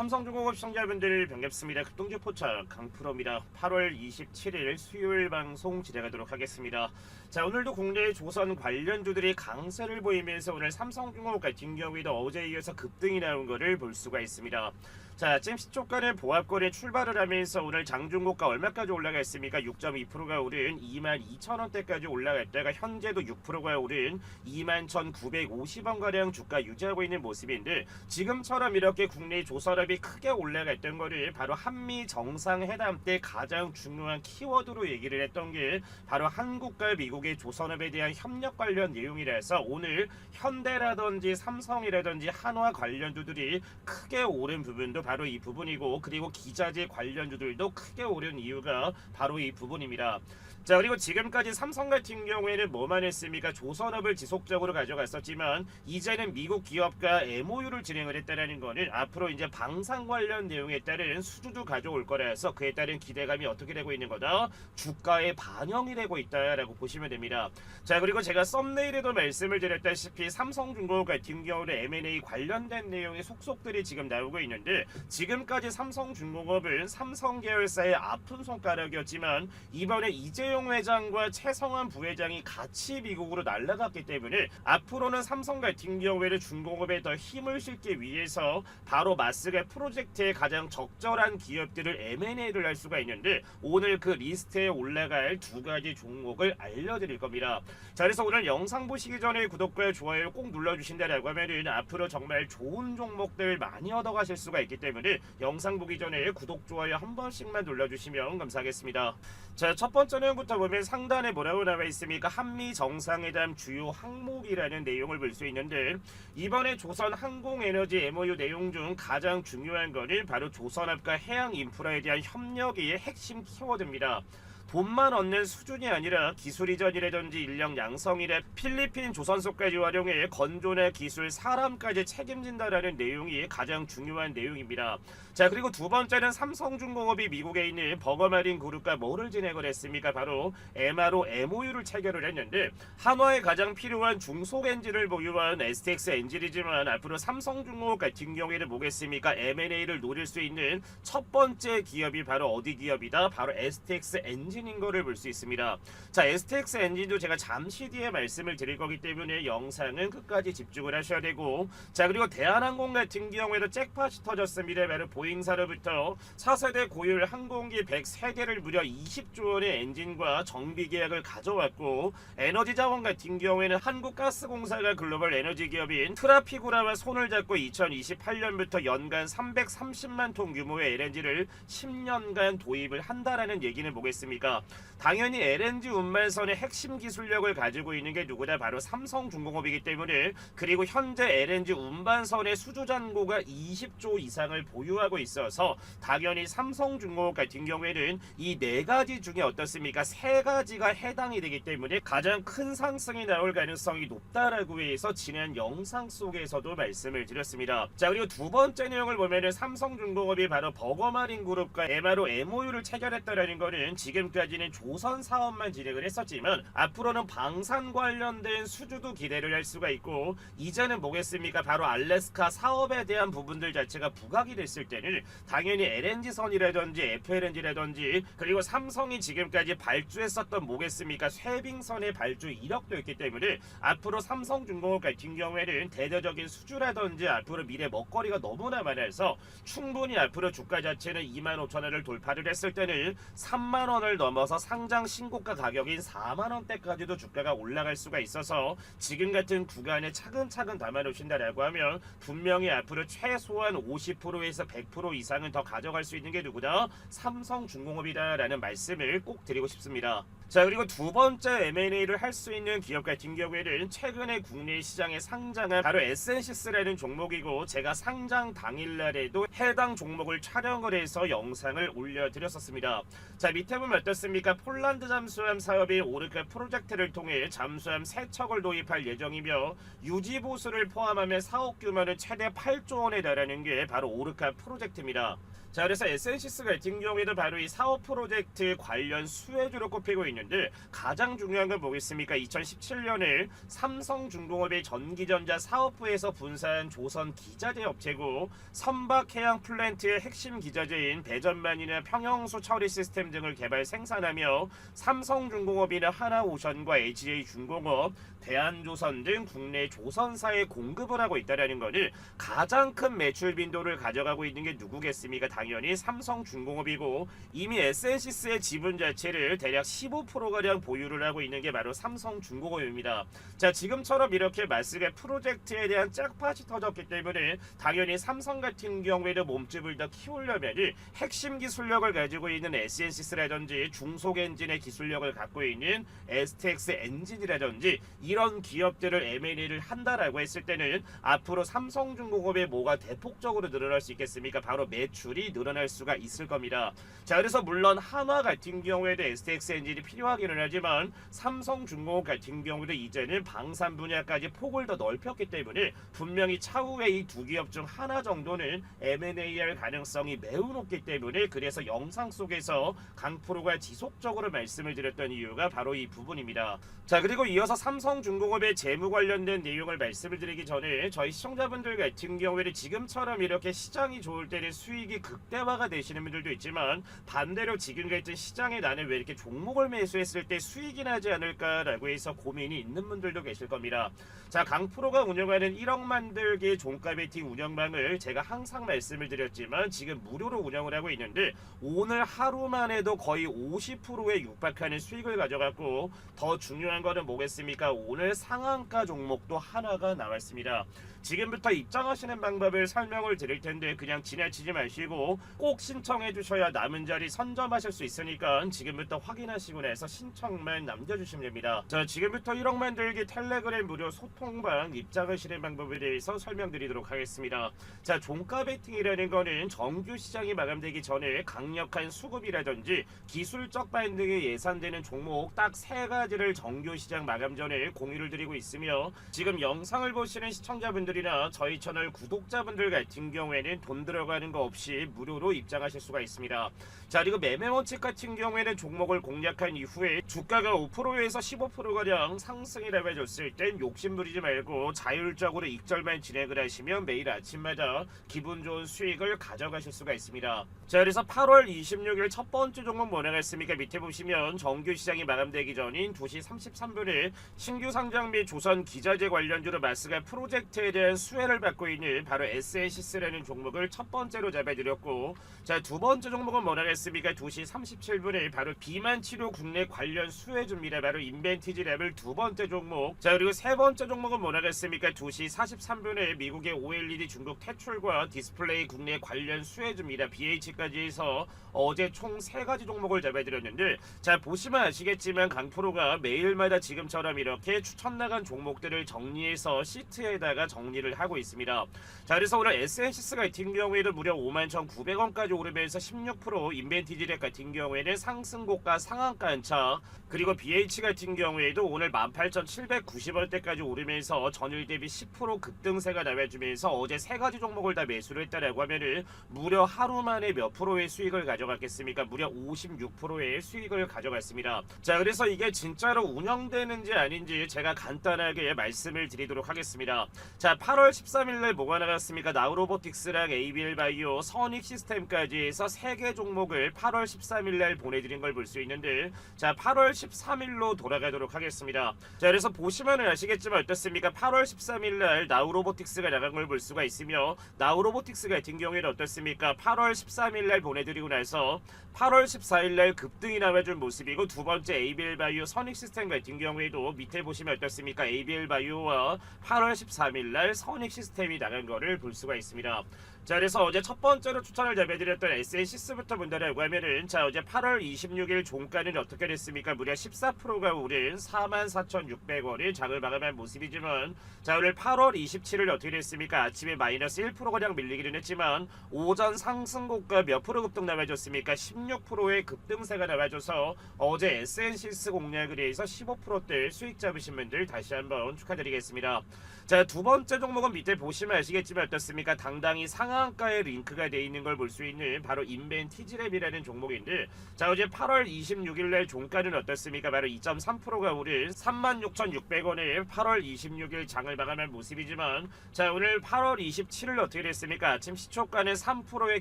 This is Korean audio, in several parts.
삼성중공업 시청자분들 반갑습니다. 급동주 포착 강프로입니다. 8월 27일 수요일 방송 진행하도록 하겠습니다. 자, 오늘도 국내 조선 관련주들이 강세를 보이면서 오늘 삼성중공업 같은 경우에도 어제에 이어서 급등이 나온 것을 볼 수가 있습니다. 자, 지금 시초가는 보합권에 출발을 하면서 오늘 장중고가 얼마까지 올라갔습니까? 6.2%가 오른 22,000원대까지 올라갔다가 현재도 6%가 오른 21,950원가량 주가 유지하고 있는 모습인데, 지금처럼 이렇게 국내 조선업이 크게 올라갔던 거를 바로 한미 정상회담 때 가장 중요한 키워드로 얘기를 했던 게 바로 한국과 미국의 조선업에 대한 협력 관련 내용이라서 오늘 현대라든지 삼성이라든지 한화 관련주들이 크게 오른 부분도 바로 이 부분이고, 그리고 기자재 관련주들도 크게 오른 이유가 바로 이 부분입니다. 자, 그리고 지금까지 삼성 같은 경우에는 뭐만 했습니까? 조선업을 지속적으로 가져갔었지만 이제는 미국 기업과 MOU를 진행을 했다는 거는 앞으로 이제 방산 관련 내용에 따른 수주도 가져올 거라서 그에 따른 기대감이 어떻게 되고 있는 거다? 주가에 반영이 되고 있다라고 보시면 됩니다. 자, 그리고 제가 썸네일에도 말씀을 드렸다시피 삼성중공업 같은 경우는 M&A 관련된 내용의 속속들이 지금 나오고 있는데, 지금까지 삼성중공업은 삼성 계열사의 아픈 손가락이었지만 이번에 이재용 회장과 최성환 부회장이 같이 미국으로 날아갔기 때문에 앞으로는 삼성 같은 경우에는 중공업에 더 힘을 실기 위해서 바로 마스가 프로젝트에 가장 적절한 기업들을 M&A를 할 수가 있는데, 오늘 그 리스트에 올라갈 두 가지 종목을 알려드릴 겁니다. 자, 그래서 오늘 영상 보시기 전에 구독과 좋아요 꼭 눌러주신다라고 하면은 앞으로 정말 좋은 종목들 많이 얻어가실 수가 있기 때문에 영상 보기 전에 구독, 좋아요 한 번씩만 눌러주시면 감사하겠습니다. 자, 첫 번째 내용부터 보면 상단에 뭐라고 나와 있습니까? 한미 정상회담 주요 항목이라는 내용을 볼 수 있는데, 이번에 조선 항공에너지 MOU 내용 중 가장 중요한 거는 바로 조선업과 해양 인프라에 대한 협력이 핵심 키워드입니다. 돈만 얻는 수준이 아니라 기술 이전이라든지 인력 양성이라 필리핀 조선소까지 활용해 건조나 기술, 사람까지 책임진다라는 내용이 가장 중요한 내용입니다. 자, 그리고 두 번째는 삼성중공업이 미국에 있는 버거마린 그룹과 뭐를 진행을 했습니까? 바로 MRO MOU를 체결을 했는데, 한화에 가장 필요한 중속 엔진을 보유한 STX 엔진이지만 앞으로 삼성중공업 같은 경우에는 뭐겠습니까? M&A를 노릴 수 있는 첫 번째 기업이 바로 어디 기업이다? 바로 STX 엔진 인 거를 볼 수 있습니다. 자, STX 엔진도 제가 잠시 뒤에 말씀을 드릴 거기 때문에 영상은 끝까지 집중을 하셔야 되고, 자, 그리고 대한항공 같은 경우에도 잭팟이 터졌습니다. 바로 보잉사로부터 4세대 고율 항공기 103개를 무려 20조 원의 엔진과 정비 계약을 가져왔고, 에너지 자원 같은 경우에는 한국가스공사가 글로벌 에너지 기업인 트라피구라와 손을 잡고 2028년부터 연간 330만 톤 규모의 LNG를 10년간 도입을 한다라는 얘기는 뭐겠습니까? 당연히 LNG 운반선의 핵심 기술력을 가지고 있는 게 누구다? 바로 삼성중공업이기 때문에, 그리고 현재 LNG 운반선의 수주 잔고가 20조 이상을 보유하고 있어서 당연히 삼성중공업 같은 경우에는 이 네 가지 중에 어떻습니까? 세 가지가 해당이 되기 때문에 가장 큰 상승이 나올 가능성이 높다라고 해서 지난 영상 속에서도 말씀을 드렸습니다. 자, 그리고 두 번째 내용을 보면은 삼성중공업이 바로 버거마린 그룹과 MRO MOU를 체결했다라는 거는 지금까지는 조선 사업만 진행을 했었지만 앞으로는 방산 관련된 수주도 기대를 할 수가 있고, 이제는 뭐겠습니까? 바로 알래스카 사업에 대한 부분들 자체가 부각이 됐을 때는 당연히 LNG선이라든지 FLNG라든지, 그리고 삼성이 지금까지 발주했었던 뭐겠습니까? 쇠빙선의 발주 이력도 있기 때문에 앞으로 삼성중공업 같은 경우에는 대대적인 수주라든지 앞으로 미래 먹거리가 너무나 많아서 충분히 앞으로 주가 자체는 25,000원을 돌파를 했을 때는 3만원을 넘어서 상장 신고가 가격인 4만원대까지도 주가가 올라갈 수가 있어서 지금 같은 구간에 차근차근 담아놓으신다라고 하면 분명히 앞으로 최소한 50%에서 100% 이상은 더 가져갈 수 있는 게 누구다? 삼성중공업이다 라는 말씀을 꼭 드리고 싶습니다. 자, 그리고 두 번째 M&A를 할 수 있는 기업 같은 경우에는 최근에 국내 시장에 상장한 바로 에센시스라는 종목이고, 제가 상장 당일날에도 해당 종목을 촬영을 해서 영상을 올려드렸었습니다. 자, 밑에 보면 어떻습니까? 폴란드 잠수함 사업인 오르카 프로젝트를 통해 잠수함 3척을 도입할 예정이며, 유지보수를 포함하면 사업 규모는 최대 8조 원에 달하는 게 바로 오르카 프로젝트입니다. 자, 그래서 에센시스 같은 경우에도 바로 이 사업 프로젝트 관련 수혜주로 꼽히고 있는데 가장 중요한 건 뭐겠습니까? 2017년에 삼성중공업의 전기전자 사업부에서 분사한 조선 기자재 업체고 선박해양 플랜트의 핵심 기자재인 배전만이나 평형수 처리 시스템 등을 개발 생산하며 삼성중공업이나 하나오션과 HJ중공업, 대한조선 등 국내 조선사에 공급을 하고 있다는 것은 가장 큰 매출 빈도를 가져가고 있는 게 누구겠습니까? 당연히 삼성중공업이고 이미 에센시스의 지분 자체를 대략 15%가량 보유를 하고 있는 게 바로 삼성중공업입니다. 자, 지금처럼 이렇게 마스가 프로젝트에 대한 짝팟이 터졌기 때문에 당연히 삼성 같은 경우에도 몸집을 더 키우려면 핵심 기술력을 가지고 있는 에센시스라든지 중속 엔진의 기술력을 갖고 있는 STX 엔진이라든지 이런 기업들을 M&A를 한다라고 했을 때는 앞으로 삼성중공업의 뭐가 대폭적으로 늘어날 수 있겠습니까? 바로 매출이 늘어날 수가 있을 겁니다. 자, 그래서 물론 한화 같은 경우에도 STX 엔진이 필요하기는 하지만 삼성중공업 같은 경우도 이제는 방산 분야까지 폭을 더 넓혔기 때문에 분명히 차후에 이 두 기업 중 하나 정도는 M&A 할 가능성이 매우 높기 때문에 그래서 영상 속에서 강프로가 지속적으로 말씀을 드렸던 이유가 바로 이 부분입니다. 자, 그리고 이어서 삼성중공업의 재무 관련된 내용을 말씀을 드리기 전에 저희 시청자분들 같은 경우에는 지금처럼 이렇게 시장이 좋을 때는 수익이 극대화가 되시는 분들도 있지만 반대로 지금 같은 시장에 나는 왜 이렇게 종목을 매수했을 때 수익이 나지 않을까라고 해서 고민이 있는 분들도 계실 겁니다. 자, 강프로가 운영하는 1억 만들기 종가 베팅 운영방을 제가 항상 말씀을 드렸지만 지금 무료로 운영을 하고 있는데 오늘 하루만 해도 거의 50%에 육박하는 수익을 가져갔고 더 중요한 거는 뭐겠습니까? 오늘 상한가 종목도 하나가 나왔습니다. 지금부터 입장하시는 방법을 설명을 드릴 텐데 그냥 지나치지 마시고 꼭 신청해 주셔야 남은 자리 선점하실 수 있으니까 지금부터 확인하시고 나서 신청만 남겨주시면 됩니다. 자, 지금부터 1억 만들기 텔레그램 무료 소통방 입장하시는 방법에 대해서 설명드리도록 하겠습니다. 자, 종가 베팅이라는 거는 정규 시장이 마감되기 전에 강력한 수급이라든지 기술적 반등이 예상되는 종목 딱 3가지를 정규 시장 마감 전에 공유를 드리고 있으며 지금 영상을 보시는 시청자분들이나 저희 채널 구독자분들 같은 경우에는 돈 들어가는 거 없이 무료로 입장하실 수가 있습니다. 자, 그리고 매매 원칙 같은 경우에는 종목을 공략한 이후에 주가가 5%에서 15%가량 상승이라고 해줬을 땐 욕심부리지 말고 자율적으로 익절만 진행을 하시면 매일 아침마다 기분 좋은 수익을 가져가실 수가 있습니다. 자, 그래서 8월 26일 첫 번째 종목 뭐 나갔습니까? 밑에 보시면 정규 시장이 마감되기 전인 2시 33분에 신규 상장 및 조선 기자재 관련주로 마스가 프로젝트에 대한 수혜를 받고 있는 바로 에센시스라는 종목을 첫 번째로 잡아드렸고, 자, 두 번째 종목은 뭐 나갔습니까? 2시 37분에 바로 비만 치료 국내 관련 수혜주입니다. 바로 인벤티지 랩을 두 번째 종목. 자, 그리고 세 번째 종목은 뭐 나갔습니까? 2시 43분에 미국의 OLED 중국 퇴출과 디스플레이 국내 관련 수혜주입니다. BH까지 해서 어제 총 3가지 종목을 잡아드렸는데, 자, 보시면 아시겠지만 강프로가 매일마다 지금처럼 이렇게 추천 나간 종목들을 정리해서 시트에다가 정리를 하고 있습니다. 자, 그래서 오늘 에센시스 같은 경우에도 무려 51,900원까지 오르면서 16%, 인벤티지랩 같은 경우에는 상승고가 상한가 안착, 그리고 BH 같은 경우에도 오늘 18,790원대까지 오르면서 전일 대비 10% 급등세가 나와주면서 어제 3가지 종목을 다 매수를 했다라고 하면은 무려 하루 만에 몇 프로의 수익을 가져갔겠습니까? 무려 56%의 수익을 가져갔습니다. 자, 그래서 이게 진짜로 운영되는지 아닌지 제가 간단하게 말씀을 드리도록 하겠습니다. 자, 8월 13일날 뭐가 나갔습니까? 나우로보틱스랑 ABL바이오, 선익시스템까지 해서 3개 종목을 8월 13일날 보내드린 걸 볼 수 있는데, 자, 8월 13일로 돌아가도록 하겠습니다. 자, 그래서 보시면 아시겠지만 어떻습니까? 8월 13일날 나우로보틱스가 나간 걸 볼 수가 있으며, 나우로보틱스 같은 경우에는 어떻습니까? 8월 13일날 보내드리고 나서 8월 14일날 급등이 나와준 모습이고, 두 번째 ABL바이오 선익시스템 같은 경우에도 밑에 보시면 어떻습니까? ABL바이오와 8월 13일날 선익시스템이 나간 거를 볼 수가 있습니다. 자, 그래서 어제 첫 번째로 추천을 잡아드렸던 에센시스부터 본다라고 하면은, 자, 어제 8월 26일 종가는 어떻게 됐습니까? 무려 14%가 오른 44,600원의 장을 마감한 모습이지만, 자, 오늘 8월 27일 어떻게 됐습니까? 아침에 마이너스 1%가량 밀리기는 했지만 오전 상승고가 몇 프로 급등 나와줬습니까? 16%의 급등세가 나와줘서 어제 에센시스 공략을 해서 15%대 수익 잡으신 분들 다시 한번 축하드리겠습니다. 자, 두 번째 종목은 밑에 보시면 아시겠지만 어떻습니까? 당당히 상한 상한가에 링크가 되어 있는 걸 볼 수 있는 바로 인벤티지랩이라는 종목인데, 자 어제 8월 26일날 종가는 어떻습니까? 바로 2.3%가 오른 36,600원에 8월 26일 장을 마감한 모습이지만, 자 오늘 8월 27일 어떻게 됐습니까? 아침 시초가는 3%의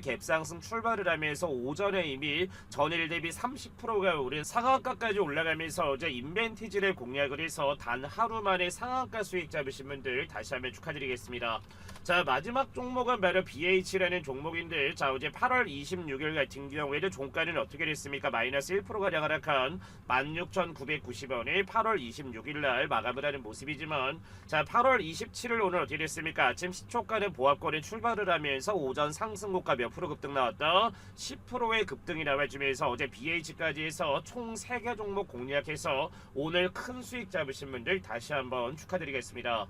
갭상승 출발을 하면서 오전에 이미 전일 대비 30%가 오른 상한가까지 올라가면서 어제 인벤티지랩 공략을 해서 단 하루 만에 상한가 수익 잡으신 분들 다시 한번 축하드리겠습니다. 자 마지막 종목은 바로 BH라는 종목인데, 자 어제 8월 26일 같은 경우에도 종가는 어떻게 됐습니까? 마이너스 1%가량 하락한 16,990원에 8월 26일날 마감을 하는 모습이지만, 자 8월 27일 오늘 어떻게 됐습니까? 아침 시초가는 보합권에 출발을 하면서 오전 상승고가 몇 프로 급등 나왔다? 10%의 급등이 나와주면서 어제 BH까지 해서 총 3개 종목 공략해서 오늘 큰 수익 잡으신 분들 다시 한번 축하드리겠습니다.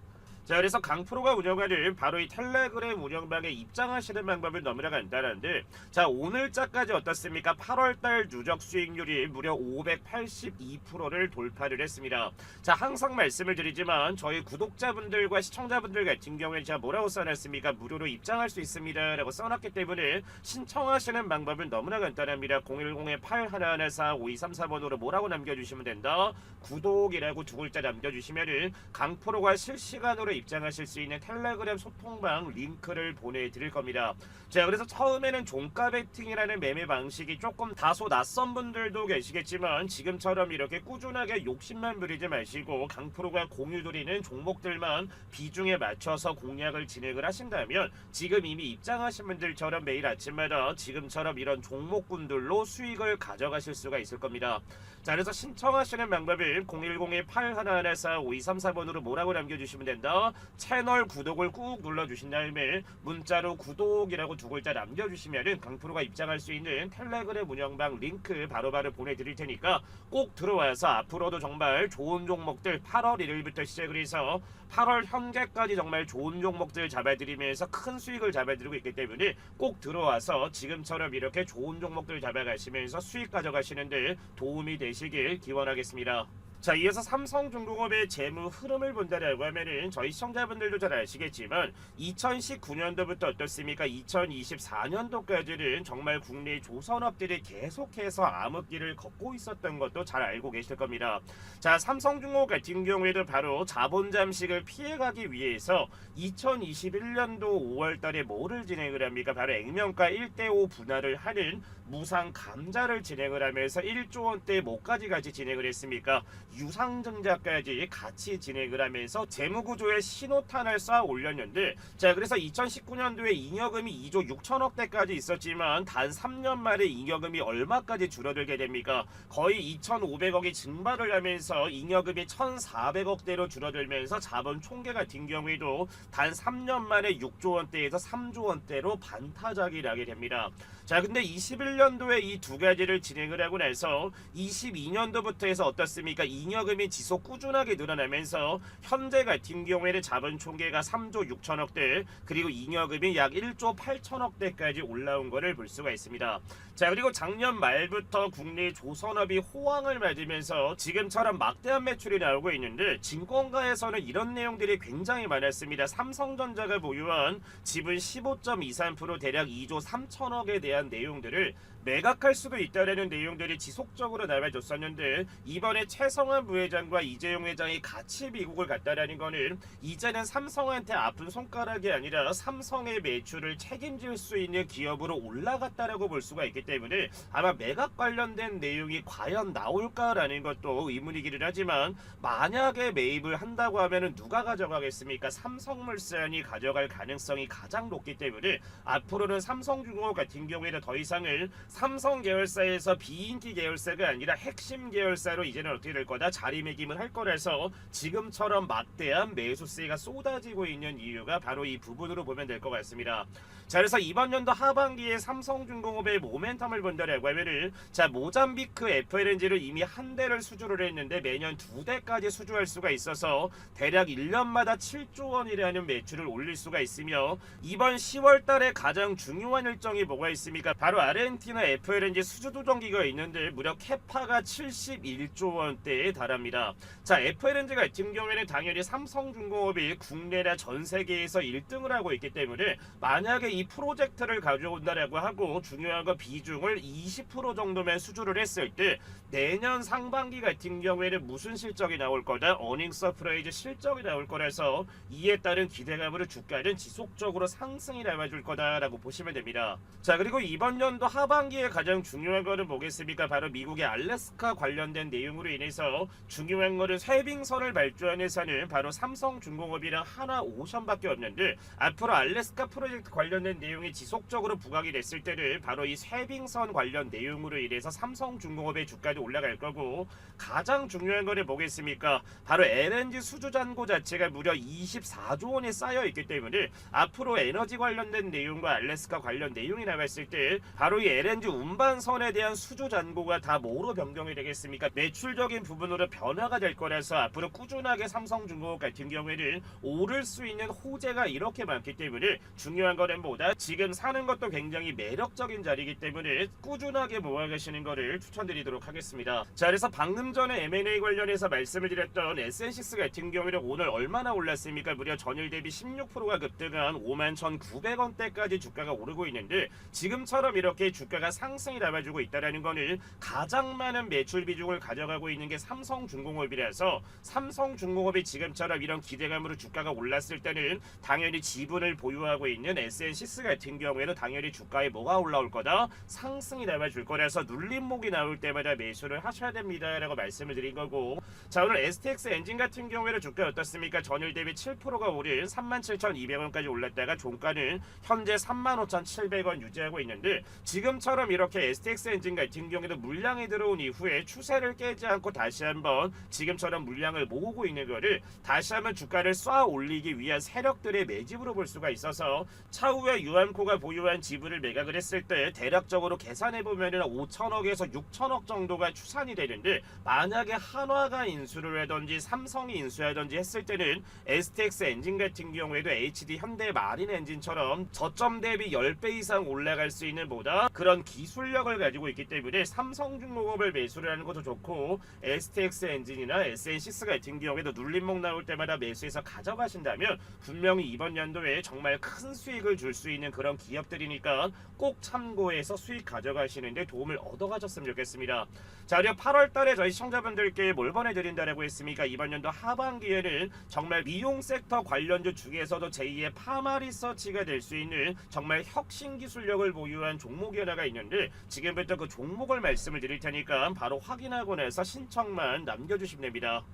자 그래서 강프로가 운영하는 바로 이 텔레그램 운영방에 입장하시는 방법은 너무나 간단한데, 자 오늘자까지 어떻습니까? 8월달 누적 수익률이 무려 582%를 돌파를 했습니다. 자 항상 말씀을 드리지만 저희 구독자분들과 시청자분들 같은 경우에 제가 뭐라고 써놨습니까? 무료로 입장할 수 있습니다 라고 써놨기 때문에 신청하시는 방법은 너무나 간단합니다. 010-8114-5234번으로 뭐라고 남겨주시면 된다. 구독이라고 두 글자 남겨주시면은 강프로가 실시간으로 입장하실 수 있는 텔레그램 소통방 링크를 보내드릴 겁니다. 자 그래서 처음에는 종가 베팅이라는 매매 방식이 조금 다소 낯선 분들도 계시겠지만, 지금처럼 이렇게 꾸준하게 욕심만 부리지 마시고 강프로가 공유 드리는 종목들만 비중에 맞춰서 공략을 진행을 하신다면, 지금 이미 입장하신 분들처럼 매일 아침마다 지금처럼 이런 종목군들로 수익을 가져가실 수가 있을 겁니다. 자 그래서 신청하시는 방법은 010-8114-5234번으로 뭐라고 남겨주시면 된다. 채널 구독을 꾹 눌러주신 다음에 문자로 구독이라고 두 글자 남겨주시면은 강프로가 입장할 수 있는 텔레그램 운영방 링크 바로바로 보내드릴 테니까 꼭 들어와서 앞으로도 정말 좋은 종목들 8월 1일부터 시작을 해서 8월 현재까지 정말 좋은 종목들 잡아드리면서 큰 수익을 잡아드리고 있기 때문에 꼭 들어와서 지금처럼 이렇게 좋은 종목들 잡아가시면서 수익 가져가시는데 도움이 되시길 기원하겠습니다. 자 이어서 삼성중공업의 재무 흐름을 본다라고 하면은 저희 시청자분들도 잘 아시겠지만 2019년도부터 어떻습니까? 2024년도까지는 정말 국내 조선업들이 계속해서 암흑기를 걷고 있었던 것도 잘 알고 계실 겁니다. 자 삼성중공업 같은 경우에도 바로 자본 잠식을 피해가기 위해서 2021년도 5월달에 뭐를 진행을 합니까? 바로 액면가 1대5 분할을 하는 무상 감자를 진행을 하면서 1조 원대 뭐까지 같이 진행을 했습니까? 유상증자까지 같이 진행을 하면서 재무구조에 신호탄을 쌓아 올렸는데, 자 그래서 2019년도에 잉여금이 2조 6천억대까지 있었지만 단 3년 만에 잉여금이 얼마까지 줄어들게 됩니까? 거의 2,500억이 증발을 하면서 잉여금이 1,400억대로 줄어들면서 자본 총계 같은 경우에도 단 3년 만에 6조 원대에서 3조 원대로 반타작이 나게 됩니다. 자 근데 21년도에 이 두 가지를 진행을 하고 나서 22년도부터 해서 어떻습니까? 잉여금이 지속 꾸준하게 늘어나면서 현재 같은 경우에는 자본 총계가 3조 6천억대, 그리고 잉여금이 약 1조 8천억대까지 올라온 것을 볼 수가 있습니다. 자 그리고 작년 말부터 국내 조선업이 호황을 맞으면서 지금처럼 막대한 매출이 나오고 있는데, 증권가에서는 이런 내용들이 굉장히 많았습니다. 삼성전자가 보유한 지분 15.23% 대략 2조 3천억에 대한 내용들을 매각할 수도 있다라는 내용들이 지속적으로 나와줬었는데, 이번에 최성환 부회장과 이재용 회장이 같이 미국을 갔다라는 거는 이제는 삼성한테 아픈 손가락이 아니라 삼성의 매출을 책임질 수 있는 기업으로 올라갔다라고 볼 수가 있기 때문에 아마 매각 관련된 내용이 과연 나올까라는 것도 의문이기는 하지만, 만약에 매입을 한다고 하면은 누가 가져가겠습니까? 삼성물산이 가져갈 가능성이 가장 높기 때문에 앞으로는 삼성중공업 같은 경우에는 더 이상은 삼성 계열사에서 비인기 계열사가 아니라 핵심 계열사로 이제는 어떻게 될 거다? 자리매김을 할 거라서 지금처럼 막대한 매수세가 쏟아지고 있는 이유가 바로 이 부분으로 보면 될 것 같습니다. 자 그래서 이번 연도 하반기에 삼성중공업의 모멘텀을 본다라고 하면은, 자 모잠비크 FLNG를 이미 한 대를 수주를 했는데 매년 2대까지 수주할 수가 있어서 대략 1년마다 7조 원이라는 매출을 올릴 수가 있으며, 이번 10월 달에 가장 중요한 일정이 뭐가 있습니까? 바로 아르헨티나 가능한 FLNG 수주 조정기가 있는데 무려 캐파가 71조 원대에 달합니다. 자, FLNG 같은 경우에는 당연히 삼성중공업이 국내나 전 세계에서 1등을 하고 있기 때문에 만약에 이 프로젝트를 가져온다라고 하고 중요한 거 비중을 20% 정도만 수주를 했을 때 내년 상반기 같은 경우에는 무슨 실적이 나올 거다, 어닝 서프라이즈 실적이 나올 거라서 이에 따른 기대감으로 주가는 지속적으로 상승이 나와줄 거다라고 보시면 됩니다. 자, 그리고 이번 연도 하반기에 가장 중요한 거는 뭐겠습니까? 바로 미국의 알래스카 관련된 내용으로 인해서 중요한 거는 쇄빙선을 발주한 회사는 바로 삼성중공업이랑 하나오션밖에 없는데 앞으로 알래스카 프로젝트 관련된 내용이 지속적으로 부각이 됐을 때는 바로 이 쇄빙선 관련 내용으로 인해서 삼성중공업의 주가도 올라갈 거고, 가장 중요한 거는 뭐겠습니까? 바로 LNG 수주 잔고 자체가 무려 24조 원에 쌓여 있기 때문에 앞으로 에너지 관련된 내용과 알래스카 관련 내용이 나왔을 때 바로 이 LNG 운반선에 대한 수주 잔고가 다 뭐로 변경이 되겠습니까? 매출적인 부분으로 변화가 될 거라서 앞으로 꾸준하게 삼성중공업 같은 경우에는 오를 수 있는 호재가 이렇게 많기 때문에 중요한 거는 뭐다? 지금 사는 것도 굉장히 매력적인 자리이기 때문에 꾸준하게 모아가시는 거를 추천드리도록 하겠습니다. 자, 그래서 방금 전에 M&A 관련해서 말씀을 드렸던 SNCX 같은 경우에는 오늘 얼마나 올랐습니까? 무려 전일 대비 16%가 급등한 51,900원대까지 주가가 오르고 있는데, 지금처럼 이렇게 주가가 상승이 나와주고 있다는 거는 가장 많은 매출 비중을 가져가고 있는 게 삼성중공업이라서 삼성중공업이 지금처럼 이런 기대감으로 주가가 올랐을 때는 당연히 지분을 보유하고 있는 SNCX 같은 경우에는 당연히 주가에 뭐가 올라올 거다? 상승이 나와줄 거라서 눌림목이 나올 때마다 매수를 하셔야 됩니다 라고 말씀을 드린 거고, 자, 오늘 STX 엔진 같은 경우에는 주가 어떻습니까? 전일 대비 7%가 오른 37,200원까지 올랐다가 종가는 현재 35,700원 유지하고 있는데, 지금처럼 이렇게 STX 엔진 같은 경우에도 물량이 들어온 이후에 추세를 깨지 않고 다시 한번 지금처럼 물량을 모으고 있는 거를 다시 한번 주가를 쏴 올리기 위한 세력들의 매집으로 볼 수가 있어서 차후에 유한코가 보유한 지분을 매각을 했을 때 대략적으로 계산해보면 5천억에서 6천억 정도가 추산이 되는데, 만약에 한화가 인수를 하든지 삼성이 인수하든지 했을 때는 STX 엔진 같은 경우에도 HD 현대 마린 엔진처럼 저점 대비 10배 이상 올라갈 수 있는 보다 그런 기술력을 가지고 있기 때문에 삼성중공업을 매수를 하는 것도 좋고, STX 엔진이나 SNCX 같은 경우에도 눌림목 나올 때마다 매수해서 가져가신다면 분명히 이번 연도에 정말 큰 수익을 줄 수 있는 그런 기업들이니까 꼭 참고해서 수익 가져가시는데 도움을 얻어가셨으면 좋겠습니다. 자, 그리고 8월달에 저희 시청자분들께 뭘 보내드린다라고 했습니까? 이번 연도 하반기에는 정말 미용 섹터 관련주 중에서도 제2의 파마 리서치가 될 수 있는 정말 혁신 기술력을 보유한 종목이 하나가 있는데, 지금부터 그 종목을 말씀을 드릴 테니까 바로 확인하고 나서 신청만 남겨주시면 됩니다.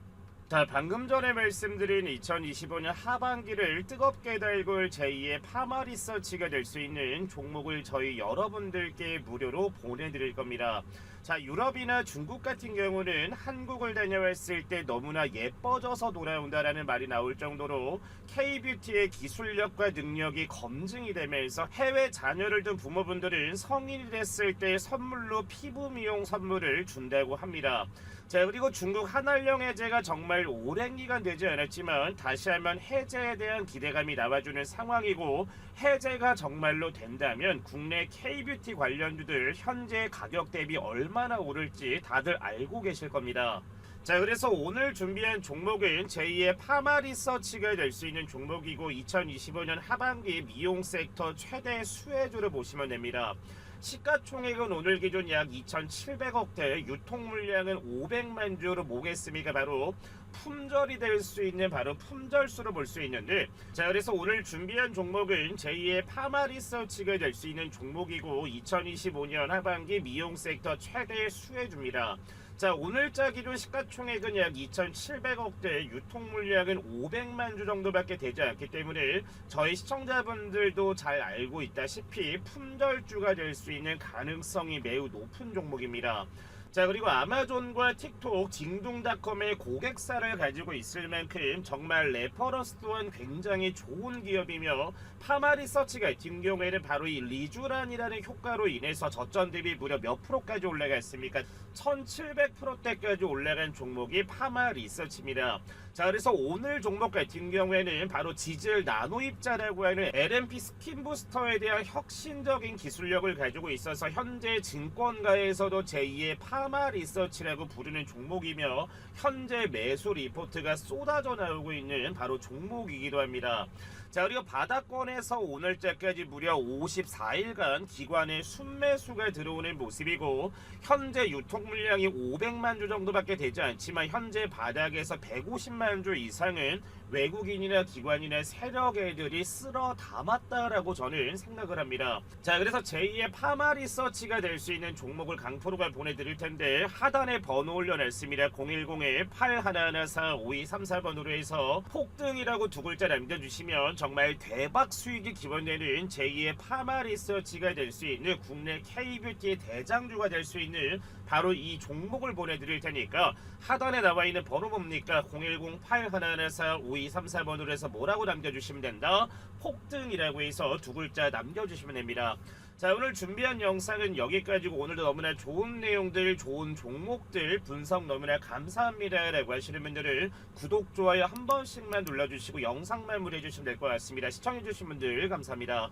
자, 방금 전에 말씀드린 2025년 하반기를 뜨겁게 달굴 제2의 파마 리서치가 될 수 있는 종목을 저희 여러분들께 무료로 보내드릴 겁니다. 자, 유럽이나 중국 같은 경우는 한국을 다녀왔을 때 너무나 예뻐져서 돌아온다라는 말이 나올 정도로 K뷰티의 기술력과 능력이 검증이 되면서 해외 자녀를 둔 부모분들은 성인이 됐을 때 선물로 피부 미용 선물을 준다고 합니다. 자, 그리고 중국 한알령 해제가 정말 오랜 기간 되지 않았지만 다시 한번 해제에 대한 기대감이 나와주는 상황이고, 해제가 정말로 된다면 국내 K뷰티 관련주들 현재 가격 대비 얼마나 오를지 다들 알고 계실 겁니다. 자, 그래서 오늘 준비한 종목은 제2의 파마 리서치가 될 수 있는 종목이고 2025년 하반기 미용 섹터 최대 수혜주를 보시면 됩니다. 시가총액은 오늘 기준 약 2,700억대, 유통 물량은 500만 주로 보겠습니까? 바로 품절이 될 수 있는 바로 품절수로 볼 수 있는데, 자, 그래서 오늘 준비한 종목은 제2의 파마 리서치가 될 수 있는 종목이고 2025년 하반기 미용 섹터 최대 수혜주입니다. 자, 오늘자 기준 시가총액은 약 2,700억대, 유통 물량은 500만 주 정도밖에 되지 않기 때문에 저희 시청자분들도 잘 알고 있다시피 품절주가 될 수 있는 가능성이 매우 높은 종목입니다. 자, 그리고 아마존과 틱톡, 징둥닷컴의 고객사를 가지고 있을 만큼 정말 레퍼런스 또한 굉장히 좋은 기업이며, 파마 리서치 같은 경우에는 바로 이 리쥬란이라는 효과로 인해서 저점 대비 무려 몇 프로까지 올라갔습니까? 1700%대까지 올라간 종목이 파마 리서치입니다. 자, 그래서 오늘 종목 같은 경우에는 바로 지질 나노입자라고 하는 LNP 스킨 부스터에 대한 혁신적인 기술력을 가지고 있어서 현재 증권가에서도 제2의 파마 리서치라고 부르는 종목이며 현재 매수 리포트가 쏟아져 나오고 있는 바로 종목이기도 합니다. 자, 그리고 바닥권에서 오늘자까지 무려 54일간 기관의 순매수가 들어오는 모습이고 현재 유통 물량이 500만 주 정도밖에 되지 않지만 현재 바닥에서 150만 주 이상은 외국인이나 기관이나 세력 애들이 쓸어 담았다라고 저는 생각을 합니다. 자, 그래서 제2의 파마 리서치가 될 수 있는 종목을 강프로가 보내드릴 텐데 하단에 번호 올려놨습니다. 010-8114-5234번으로 해서 폭등이라고 두 글자 남겨주시면 정말 대박 수익이 기원되는 제2의 파마 리서치가 될 수 있는 국내 K뷰티의 대장주가 될 수 있는 바로 이 종목을 보내드릴 테니까 하단에 나와 있는 번호 뭡니까? 010-8114-5234번으로 해서 뭐라고 남겨주시면 된다? 폭등이라고 해서 두 글자 남겨주시면 됩니다. 자, 오늘 준비한 영상은 여기까지고 오늘도 너무나 좋은 내용들, 좋은 종목들 분석 너무나 감사합니다 라고 하시는 분들은 구독, 좋아요 한 번씩만 눌러주시고 영상 마무리해 주시면 될 것 같습니다. 시청해 주신 분들 감사합니다.